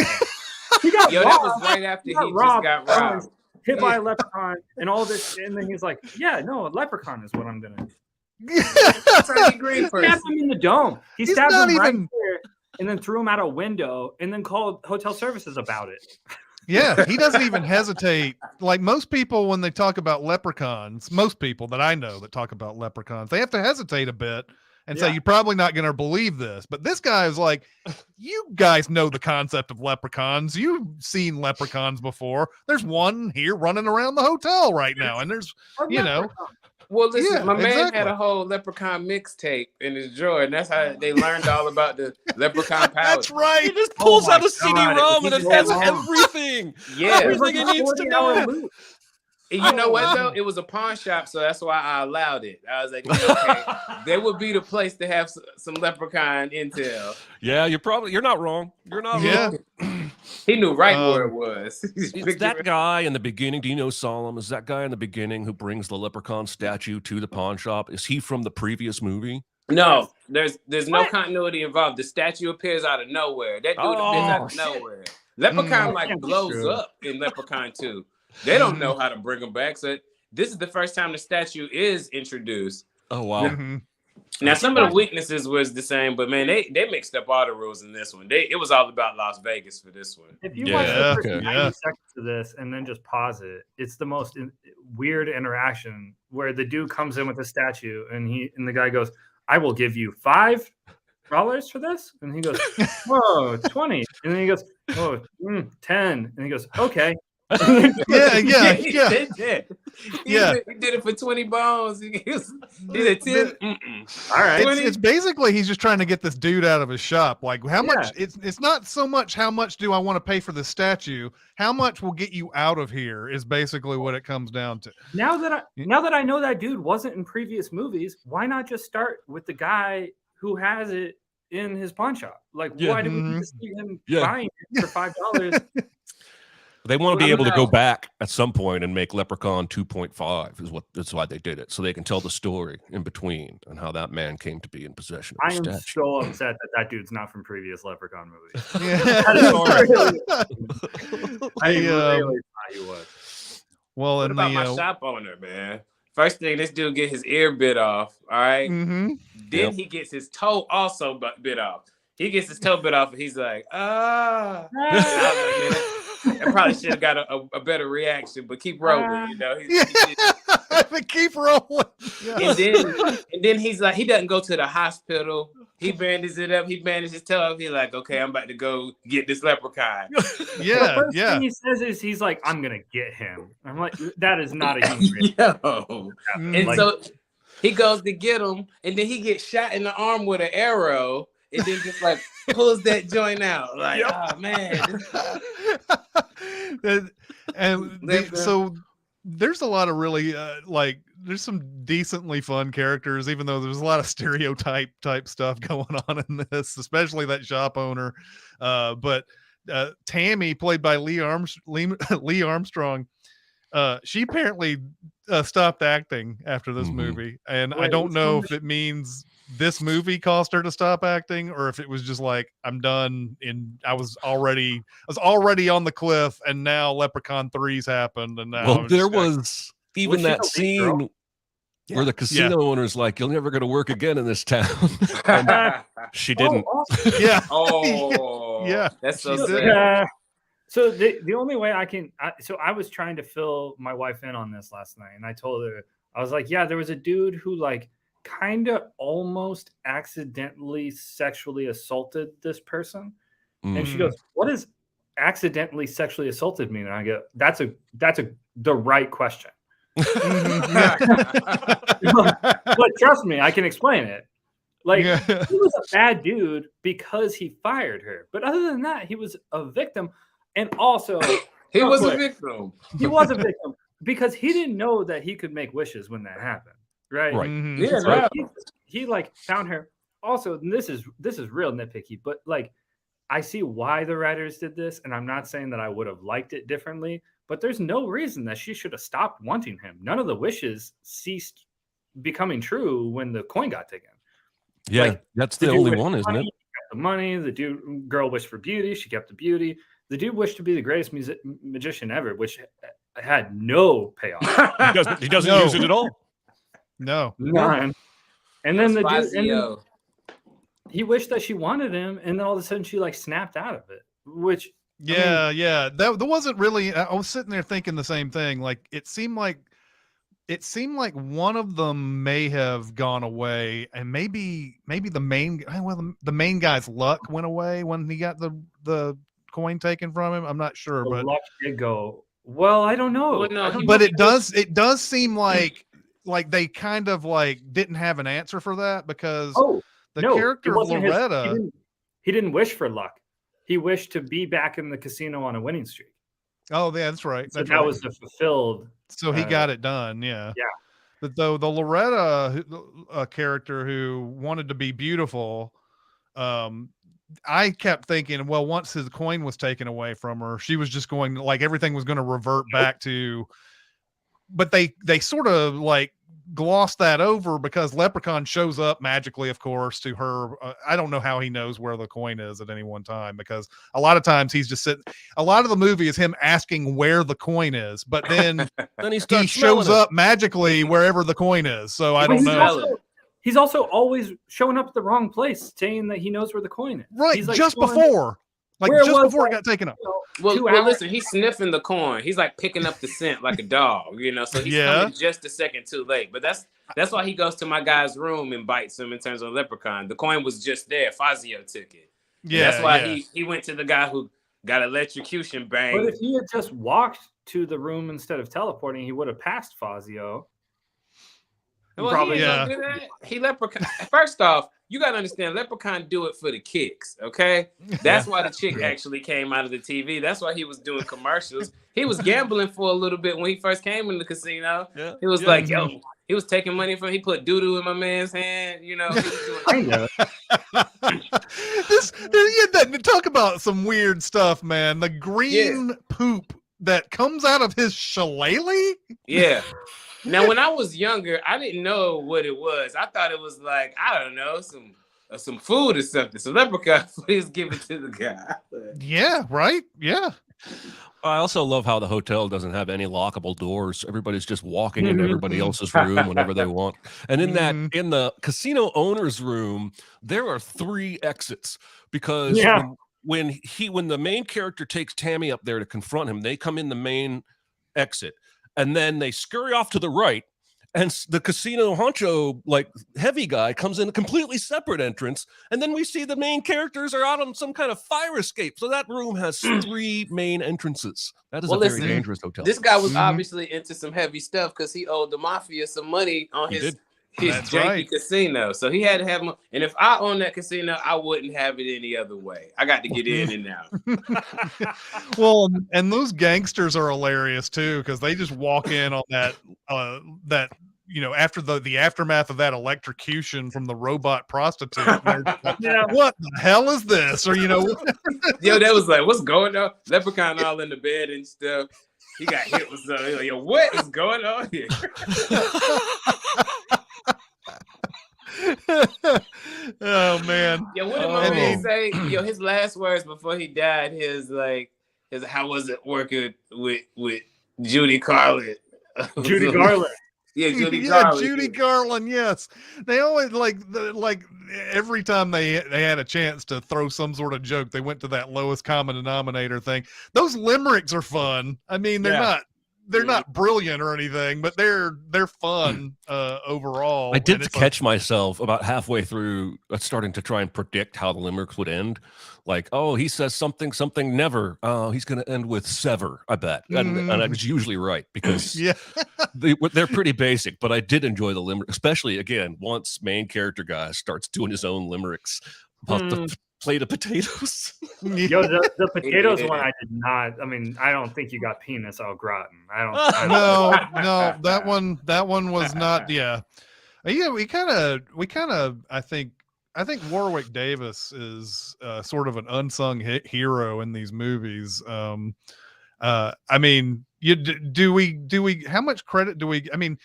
That was right after he just got robbed. Hit by a leprechaun and all this, and then he's like, "Yeah, no, a leprechaun is what I'm gonna." That's how he green first. Stabbed him in the dome. He stabbed him right there, and then threw him out a window, and then called hotel services about it. Yeah, he doesn't even hesitate. Like most people, when they talk about leprechauns, most people that I know that talk about leprechauns, they have to hesitate a bit and say, "You're probably not going to believe this." But this guy is like, "You guys know the concept of leprechauns. You've seen leprechauns before. There's one here running around the hotel right now, and there's, Well, listen, my man had a whole leprechaun mixtape in his drawer, and that's how they learned all about the leprechaun powers. That's right. He just pulls out a CD-ROM and it has everything. Yeah, everything he needs to know. You know what though? It was a pawn shop, so that's why I allowed it. I was like, okay, there would be the place to have some leprechaun intel. Yeah, you're not wrong. You're not wrong. He knew right where it was. It's that guy in the beginning. Do you know Solemn? Is that guy in the beginning who brings the leprechaun statue to the pawn shop? Is he from the previous movie? No, there's no continuity involved. The statue appears out of nowhere. That dude appears out of nowhere. Leprechaun blows up in Leprechaun 2. They don't know how to bring him back. So this is the first time the statue is introduced. Oh, wow. Now, some of the weaknesses was the same, but man, they mixed up all the rules in this one. It was all about Las Vegas for this one. If you watch the first 90 seconds of this and then just pause it, it's the most weird interaction where the dude comes in with a statue and the guy goes, "I will give you $5 for this," and he goes, "Whoa, 20," and then he goes, "Oh, 10," and he goes, "Okay." Yeah. He did it for 20 bones. He did 10. All right. It's basically he's just trying to get this dude out of his shop. Like how much? It's not so much how much do I want to pay for the statue. How much will get you out of here is basically what it comes down to. Now that I know that dude wasn't in previous movies, why not just start with the guy who has it in his pawn shop? Like, why do we just see him buying it for $5? They want to be able to go back at some point and make Leprechaun 2.5 that's why they did it. So they can tell the story in between and how that man came to be in possession of the statue. I am so upset that dude's not from previous Leprechaun movies. I really thought he was. Well, what about my shop owner, man? First thing, this dude get his ear bit off. All right. Then he gets his toe also bit off. He gets his toe bit off, and he's like, I probably should have got a better reaction, but keep rolling. You know, But keep rolling. and then he's like, he doesn't go to the hospital. He bandages it up. He bandages his toe up. He's like, okay, I'm about to go get this leprechaun. Yeah, The first thing he says is, he's like, I'm gonna get him. I'm like, that is not a human reaction. Yo. And so he goes to get him, and then he gets shot in the arm with an arrow, and then just like pulls that joint out. Like, oh man. So there's a lot of really there's some decently fun characters, even though there's a lot of stereotype type stuff going on in this, especially that shop owner. But Tammy, played by Lee Armstrong, she apparently stopped acting after this movie, and I don't know if it means this movie caused her to stop acting, or if it was just like, I'm done. I was already on the cliff, and now Leprechaun 3's happened, and now there was even that scene where the casino owner's like, "You're never going to work again in this town." And she didn't. Yeah. Oh, yeah. That's so sad. So the only way so I was trying to fill my wife in on this last night, and I told her, I was like, yeah, there was a dude who like kind of almost accidentally sexually assaulted this person. And she goes, what does accidentally sexually assaulted mean? And I go, that's the right question. But trust me, I can explain it. Like, he was a bad dude because he fired her. But other than that, he was a victim. And also, he was a victim. He was a victim because he didn't know that he could make wishes when that happened. Right. Mm-hmm. Yeah. So he like found her. Also, and this is real nitpicky, but like, I see why the writers did this, and I'm not saying that I would have liked it differently, but there's no reason that she should have stopped wanting him. None of the wishes ceased becoming true when the coin got taken. Yeah, like, that's the only one, isn't it? The money, girl wished for beauty, she kept the beauty. The dude wished to be the greatest magician ever, which had no payoff. He doesn't use it at all. No. None. And then the dude, he wished that she wanted him, and then all of a sudden she like snapped out of it. Which that wasn't really. I was sitting there thinking the same thing. Like it seemed like one of them may have gone away, and maybe the main guy's luck went away when he got the coin taken from him. I'm not sure, but luck did go. Well, I don't know. Well, no, but it does seem like they kind of like didn't have an answer for that, because the character of Loretta, he didn't wish for luck. He wished to be back in the casino on a winning streak. Oh, yeah, that's right. So that was the fulfilled. So he got it done. Yeah. Yeah. But though the Loretta character who wanted to be beautiful, I kept thinking, well, once his coin was taken away from her, she was just going, like, everything was going to revert back to, but they sort of like glossed that over, because Leprechaun shows up magically, of course, to her. I don't know how he knows where the coin is at any one time, because a lot of times he's just sitting. A lot of the movie is him asking where the coin is, but then he shows up magically wherever the coin is. So I don't know. He's also always showing up at the wrong place, saying that he knows where the coin is. Right, he's like just before it got taken up. Well, listen, he's sniffing the coin. He's like picking up the scent like a dog, so he's coming just a second too late. But that's why he goes to my guy's room and bites him in terms of Leprechaun. The coin was just there. Fazio took it. Yeah, that's why he went to the guy who got electrocution bang. But if he had just walked to the room instead of teleporting, he would have passed Fazio. Well, probably, he Leprechaun. First off, you gotta understand, Leprechaun do it for the kicks, okay? That's why the chick actually came out of the TV. That's why he was doing commercials. He was gambling for a little bit when he first came in the casino. Yeah. He was like, yo, he was taking money from. He put doo-doo in my man's hand. He was doing. Talk about some weird stuff, man. The green poop that comes out of his shillelagh. Yeah. Now, when I was younger, I didn't know what it was. I thought it was like, I don't know, some food or something. So Leprechaun, please give it to the guy. Yeah, right? Yeah. I also love how the hotel doesn't have any lockable doors. Everybody's just walking into everybody else's room whenever they want. And in in the casino owner's room, there are 3 exits, because when the main character takes Tammy up there to confront him, they come in the main exit, and then they scurry off to the right, and the casino honcho, like heavy guy, comes in a completely separate entrance, and then we see the main characters are out on some kind of fire escape. So that room has 3 main entrances. That is a very dangerous hotel. This guy was obviously into some heavy stuff because he owed the mafia some money on his janky casino. So he had to have money. And if I owned that casino, I wouldn't have it any other way. I got to get in and out. Well, and those gangsters are hilarious too, because they just walk in on that after the aftermath of that electrocution from the robot prostitute. What the hell is this? Or yo, that was like, what's going on? Leprechaun all in the bed and stuff. He got hit with something. Like, yo, what is going on here? Oh man. Yo, what did my man say? Yo, his last words before he died, his how was it working with Judy Garland? Judy Garland. Yeah, Judy Garland. Judy Garland, yes. They always like every time they had a chance to throw some sort of joke, they went to that lowest common denominator thing. Those limericks are fun. I mean, they're not brilliant or anything, but they're fun overall. I did catch myself about halfway through starting to try and predict how the limericks would end. Like, oh, he says something never. Oh, he's going to end with sever, I bet. And I was usually right because they're pretty basic, but I did enjoy the limerick, especially, again, once main character guy starts doing his own limericks about the plate of potatoes. Yo, the potatoes one, I did not. I mean, I don't think you got penis au gratin. No, that one was not. Yeah, we kind of. I think Warwick Davis is sort of an unsung hero in these movies. I mean, do we? How much credit do we? I mean,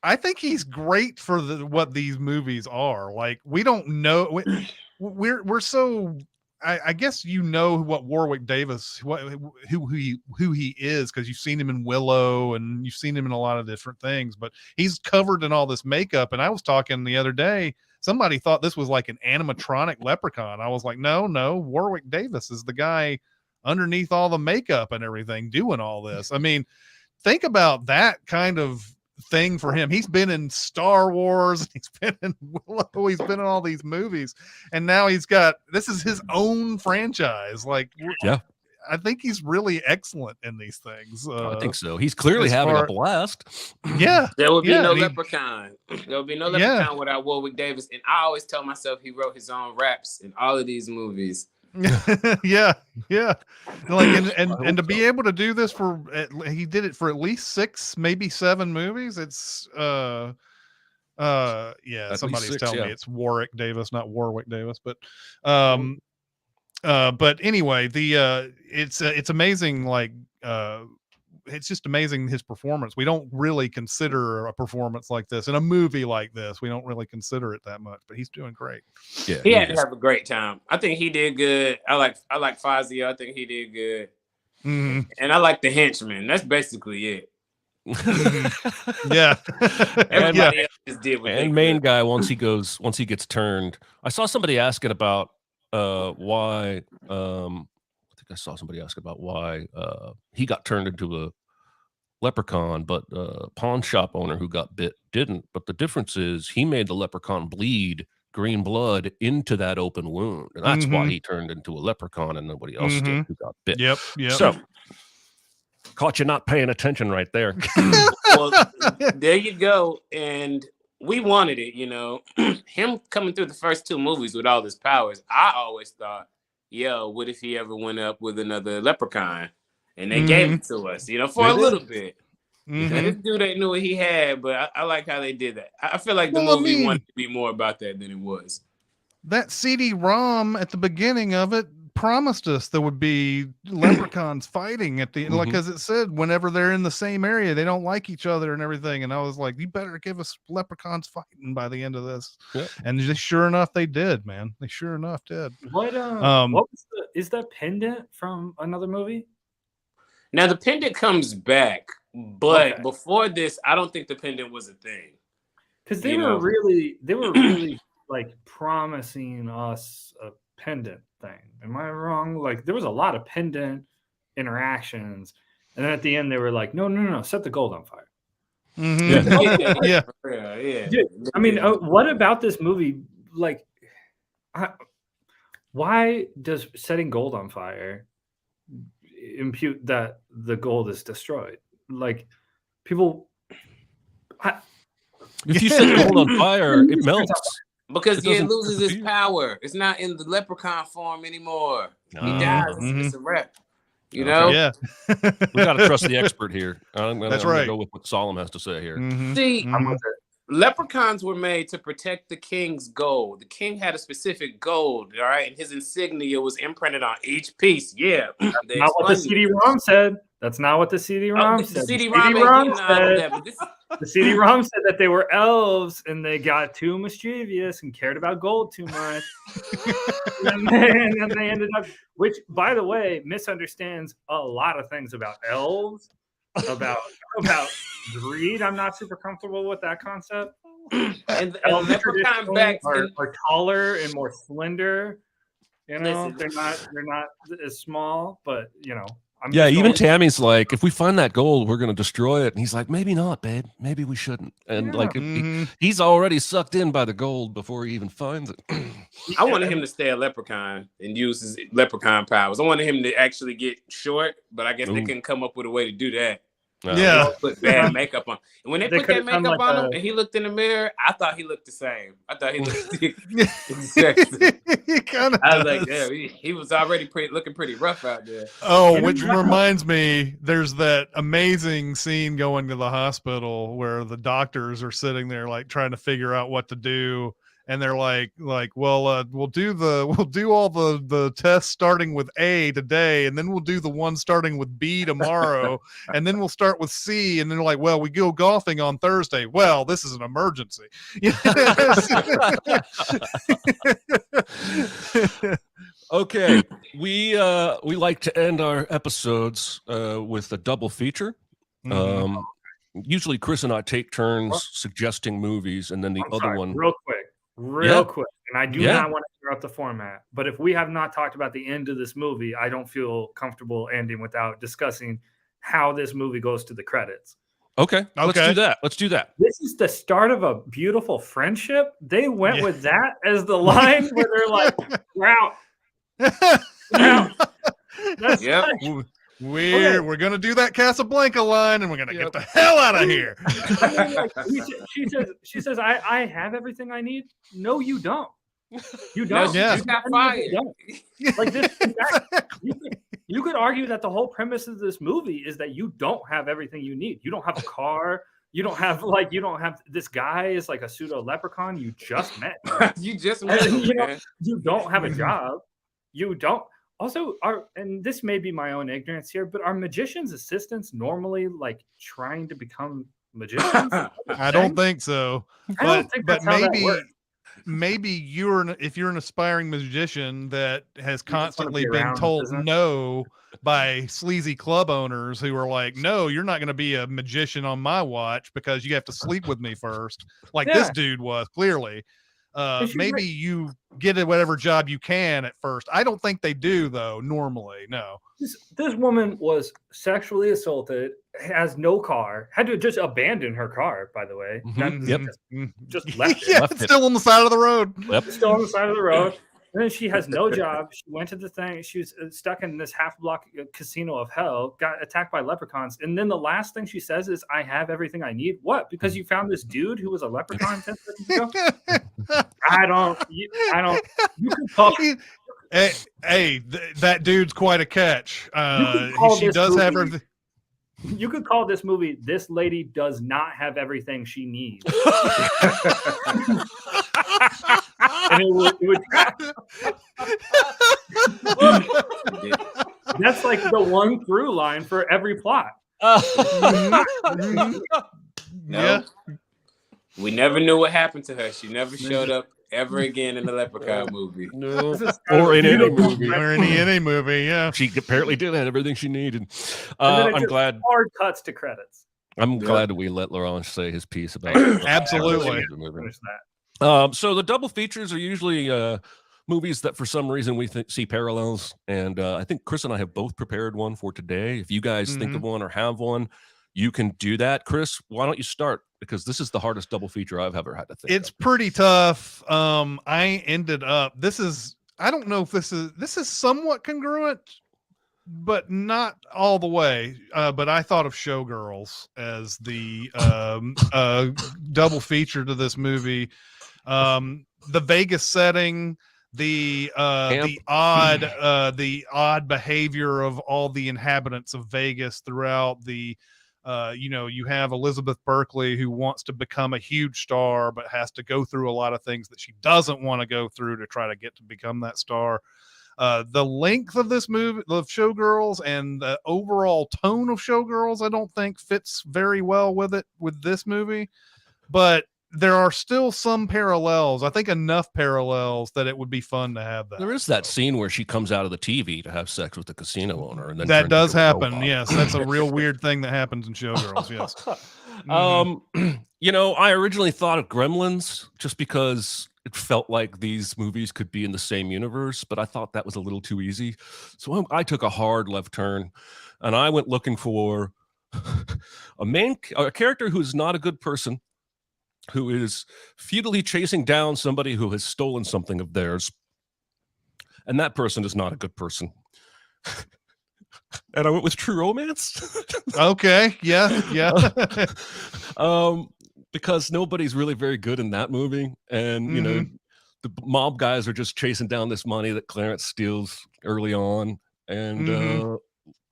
I think he's great for what these movies are. Like, we don't know. We're so. I guess what Warwick Davis, who he is, because you've seen him in Willow and you've seen him in a lot of different things. But he's covered in all this makeup. And I was talking the other day. Somebody thought this was like an animatronic leprechaun. I was like, no, Warwick Davis is the guy underneath all the makeup and everything doing all this. I mean, think about that kind of thing for him. He's been in Star Wars, he's been in Willow, he's been in all these movies, and now this is his own franchise. Like, I think he's really excellent in these things. I think so. He's clearly having a blast. Yeah. There would be no Leprechaun. There would be no Leprechaun without Warwick Davis. And I always tell myself he wrote his own raps in all of these movies. yeah. Like, and to be able to do this he did it for at least 6, maybe 7 movies. It's somebody's telling me it's Warwick Davis, not Warwick Davis, but but anyway, it's amazing. Like, it's just amazing his performance. We don't really consider a performance like this in a movie like this. We don't really consider it that much, but he's doing great. Yeah, he had to have a great time. I think he did good. I like Fazio. I think he did good. Mm-hmm. And I like the henchman. That's basically it. Yeah. Everybody else just did what they main could. guy once he gets turned. I saw somebody asking about why I saw somebody ask about why he got turned into a leprechaun, but pawn shop owner who got bit didn't. But the difference is he made the leprechaun bleed green blood into that open wound, and that's why he turned into a leprechaun and nobody else did who got bit. Yep. So caught you not paying attention right there. Well, there you go. And we wanted it, him coming through the first 2 movies with all his powers. I always thought, yo, what if he ever went up with another leprechaun? And they gave it to us, for a little bit. This dude ain't knew what he had, but I like how they did that. I feel like the movie wanted to be more about that than it was. That CD-ROM at the beginning of it promised us there would be leprechauns fighting at the like, as it said, whenever they're in the same area, they don't like each other and everything. And I was like, you better give us leprechauns fighting by the end of this. Yep. And just sure enough, they did, man. They sure enough did. What was is that pendant from another movie? Now the pendant comes back, but before this, I don't think the pendant was a thing. Because they were really like promising us a pendant thing. Am I wrong? Like there was a lot of pendant interactions, and then at the end they were like, no, set the gold on fire. Mhm. Yeah. Yeah. Dude, I mean, what about this movie? Like, why does setting gold on fire impute that the gold is destroyed? Like, people. If you set gold on fire, it melts. Because It it doesn't loses its disappear. power. It's not in the leprechaun form anymore. He Ah. dies. Mhm. It's a wrap. You Okay. know? Yeah. We got to trust the expert here. I'm That's gonna right. go with what Solemn has to say here. Mhm. See, I'm with it. leprechauns were made to protect the king's gold. The king had a specific gold, all right, and his insignia was imprinted on each piece. Yeah, they Not what the explained it. CD-ROM said. That's not what the CD-ROM The said. CD-ROM ain't getting all of that, but this The CD-ROM said that they were elves and they got too mischievous and cared about gold too much. and then they ended up, which, by the way, misunderstands a lot of things about elves, about greed. I'm not super comfortable with that concept. and Elves leprechaun back are taller and more slender. You know, Listen. they're not as small, but you know. Yeah, even going- Tammy's like, if we find that gold, we're gonna destroy it. And he's like, maybe not, babe. Maybe we shouldn't. And Yeah. like, Mhm. he's already sucked in by the gold before he even finds it. I wanted him to stay a leprechaun and use his leprechaun powers. I wanted him to actually get short, but I guess they Ooh. couldn't come up with a way to do that. Yeah. Put bad makeup on. And when they They put that could've done makeup like on a- him and he looked in the mirror, I thought he looked the same. I thought he looked exactly. He kind of I was like, yeah, he was already looking pretty rough out there. Oh, And which then- reminds me, there's that amazing scene going to the hospital where the doctors are sitting there like trying to figure out what to do, and they're like, well, we'll do all the tests starting with A today, and then we'll do the one starting with B tomorrow, and then we'll start with C, and then they're like, well, we go golfing on Thursday. Well, this is an emergency. Okay, we like to end our episodes with a double feature. Mhm. Usually, Chris and I take turns suggesting movies, and then the I'm other sorry, one. real quick, and I do Yeah. not want to interrupt the format, but if we have not talked about the end of this movie, I don't feel comfortable ending without discussing how this movie goes to the credits. Okay, let's Okay. do that. Let's do that. This is the start of a beautiful friendship. They went Yeah. with that as the line where they're like, "We're out." That's Yep. like- We're gonna do that Casablanca line, and we're gonna Yep. get the hell out of here. I mean, like, she says, I have everything I need. No, you don't. You No, don't. she Yeah. just got You fired. don't. Like this, in fact, you could argue that the whole premise of this movie is that you don't have everything you need. You don't have a car. You don't have this guy is like a pseudo leprechaun you just met. You just met him, You know, man. You don't have a job. You don't. Also, and this may be my own ignorance here, but are magicians' assistants normally like trying to become magicians? I don't think so, I don't think but that's how that works. maybe if you're an aspiring magician that has wanna constantly be been around the told business. no by sleazy club owners who are like, no, you're not going to be a magician on my watch because you have to sleep with me first, like this Yeah. dude was clearly. And she's Maybe right. you get at whatever job you can at first. I don't think they do though. Normally, no. This woman was sexually assaulted, has no car, had to just abandon her car, by the way. Mhm. Not Yep. just left it. Yeah, Left it's it. still on the side of the road. Yep. Still on the side of the road. And then she has no job. She went to the thing. She was stuck in this half block casino of hell, got attacked by leprechauns. And then the last thing she says is, I have everything I need. What? Because you found this dude who was a leprechaun 10 seconds ago? I don't. You could call. Hey, that dude's quite a catch. call She this does have movie- her. You could call this movie "This Lady Does Not Have Everything She Needs," and it would That's like the one through line for every plot. Mhm. Yeah. We never knew what happened to her. She never showed up ever again in the Leprechaun movie. No. This is Or in any beautiful. movie. Or any movie, yeah. She apparently did have everything she needed. And then it I'm just glad. hard cuts to credits. I'm Yeah. glad we let L'Orange say his piece about Absolutely. the movie. Finish that. So the double features are usually movies that for some reason we see parallels. And I think Chris and I have both prepared one for today. If you guys think of one or have one, you can do that. Chris, why don't you start? Because this is the hardest double feature I've ever had to think It's of. pretty tough. I ended up, I don't know if this is somewhat congruent, but not all the way. But I thought of Showgirls as the double feature to this movie. The Vegas setting, the odd behavior of all the inhabitants of Vegas throughout the you have Elizabeth Berkley, who wants to become a huge star but has to go through a lot of things that she doesn't want to go through to try to get to become that star. The length of this movie of Showgirls and the overall tone of Showgirls, I don't think fits very well with this movie, but there are still some parallels. I think enough parallels that it would be fun to have that. There is that scene where she comes out of the TV to have sex with the casino owner, and then that turns does into a happen. robot. Yes, that's a real weird thing that happens in Showgirls. Yes. I originally thought of Gremlins just because it felt like these movies could be in the same universe, but I thought that was a little too easy. So I took a hard left turn, and I went looking for a character who's not a good person, who is futilely chasing down somebody who has stolen something of theirs. And that person is not a good person. And I went with True Romance. Okay. Yeah. Because nobody's really very good in that movie. And, the mob guys are just chasing down this money that Clarence steals early on. And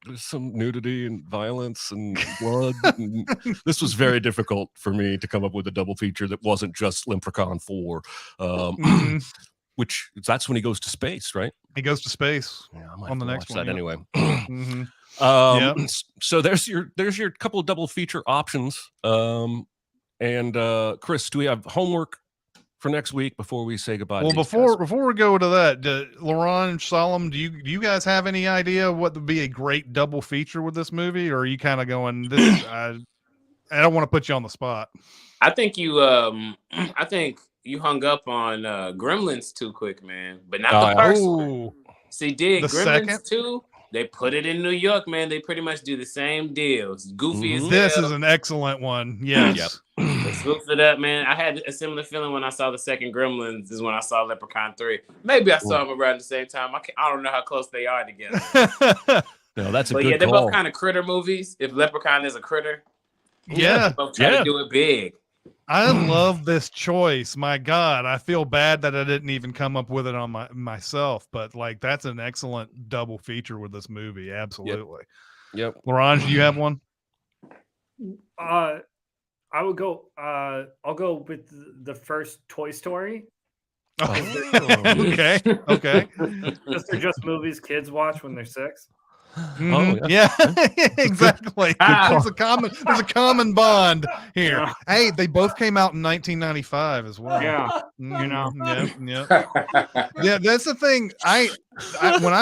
there's some nudity and violence and blood. And this was very difficult for me to come up with a double feature that wasn't just Leprechaun 4, which that's when he goes to space, right? He goes to space on the next one. That anyway. So there's your couple of double feature options. And Chris, do we have homework for next week before we say goodbye? Well, before we go to that, L'Orange, Solemn, do you guys have any idea what would be a great double feature with this movie, or are you kind of going this? I don't want to put you on the spot. I think you hung up on Gremlins too quick, man. But not the first one. See, the Gremlins second? 2, they put it in New York, man. They pretty much do the same deal. It's goofy as hell. This is an excellent one. Yes. Let's look for that, man. I had a similar feeling when I saw the second Gremlins is when I saw Leprechaun 3. Maybe I saw them around the same time. I don't know how close they are together. No, that's a but good yeah, they're call. both kind of critter movies. If Leprechaun is a critter, Yeah. both try to do it big. I love this choice. My God, I feel bad that I didn't even come up with it on myself, but like that's an excellent double feature with this movie. Absolutely. Yep. L'Orange, do you have one? I would go. I'll go with the first Toy Story. Okay. Those are just movies kids watch when they're 6. Yeah, exactly. There's a common bond here. Yeah. Hey, they both came out in 1995 as well. Yeah, Yeah. That's the thing. When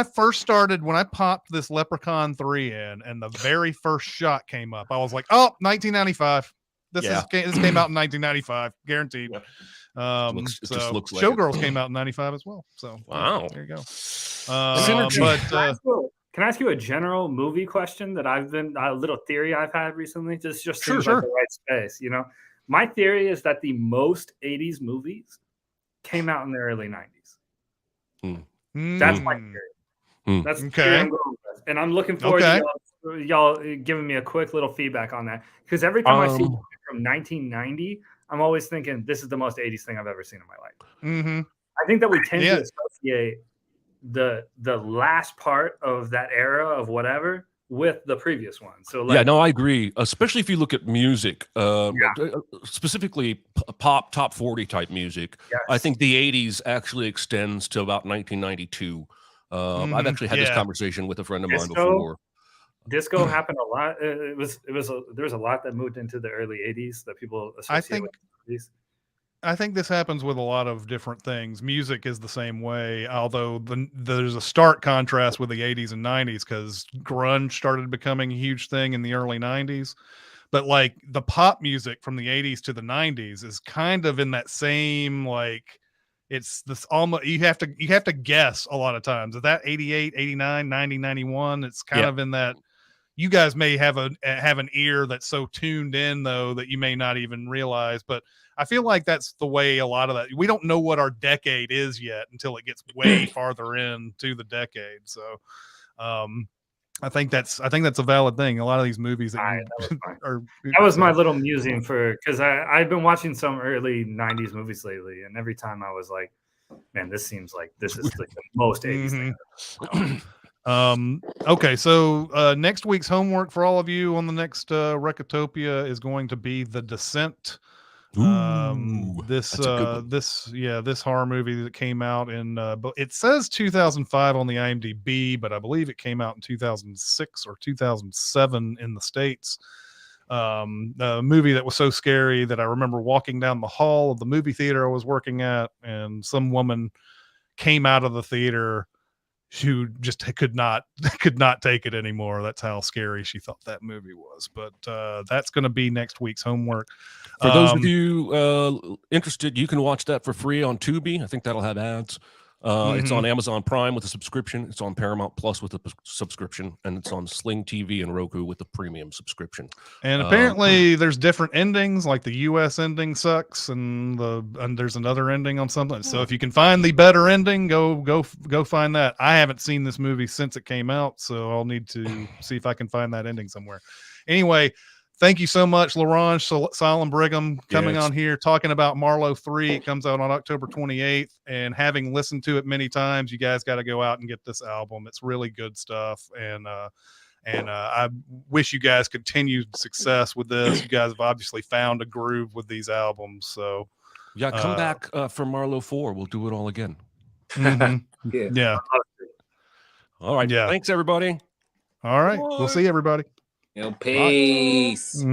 I popped this Leprechaun 3 in, and the very first shot came up, I was like, oh, 1995. This came out in 1995, guaranteed. It just looks like Showgirls came out in 95 as well. So wow, there you go. Can I ask you a general movie question that a little theory I've had recently? Just seems sure. like the right space. My theory is that the most 80s movies came out in the early 90s. That's my theory. That's the theory I'm going with. And I'm looking forward to y'all giving me a quick little feedback on that. Because every time I see from 1990, I'm always thinking this is the most 80s thing I've ever seen in my life. I think that we tend to associate the last part of that era of whatever with the previous one. So I agree. Especially if you look at music, specifically pop top 40 type music. Yes. I think the 80s actually extends to about 1992. I've actually had this conversation with a friend of mine before. Disco happened a lot. There was a lot that moved into the early 80s that people associate with these. I think this happens with a lot of different things. Music is the same way, although there's a stark contrast with the 80s and 90s because grunge started becoming a huge thing in the early 90s. But like the pop music from the 80s to the 90s is kind of in that same like it's this almost, you have to guess a lot of times. Is that 88, 89, 90, 91? It's kind of in that. You guys may have an ear that's so tuned in though that you may not even realize, but I feel like that's the way a lot of that. We don't know what our decade is yet until it gets way farther into the decade. So, I think that's a valid thing. A lot of these movies that was my little musing because I've been watching some early 90s movies lately, and every time I was like, man, this seems like this is like the most 80s thing. Okay, so next week's homework for all of you on the next Recotopia is going to be The Descent. This horror movie that came out in but it says 2005 on the IMDb, but I believe it came out in 2006 or 2007 in the States. A movie that was so scary that I remember walking down the hall of the movie theater I was working at, and some woman came out of the theater who just could not take it anymore. That's how scary she thought that movie was. But that's going to be next week's homework. For those of you interested, you can watch that for free on Tubi. I think that'll have ads. It's on Amazon Prime with a subscription. It's on Paramount Plus with a subscription, and it's on Sling TV and Roku with the premium subscription. And apparently, there's different endings. Like the U.S. ending sucks, and there's another ending on something. So if you can find the better ending, go find that. I haven't seen this movie since it came out, so I'll need to see if I can find that ending somewhere. Anyway. Thank you so much, L'Orange, Solemn, Brigham, coming on here, talking about Marlowe 3. It comes out on October 28th. And having listened to it many times, you guys got to go out and get this album. It's really good stuff. And I wish you guys continued success with this. You guys have obviously found a groove with these albums. So, yeah, come back for Marlowe 4. We'll do it all again. Yeah. All right. Yeah. Thanks, everybody. All right. We'll see everybody. Peace.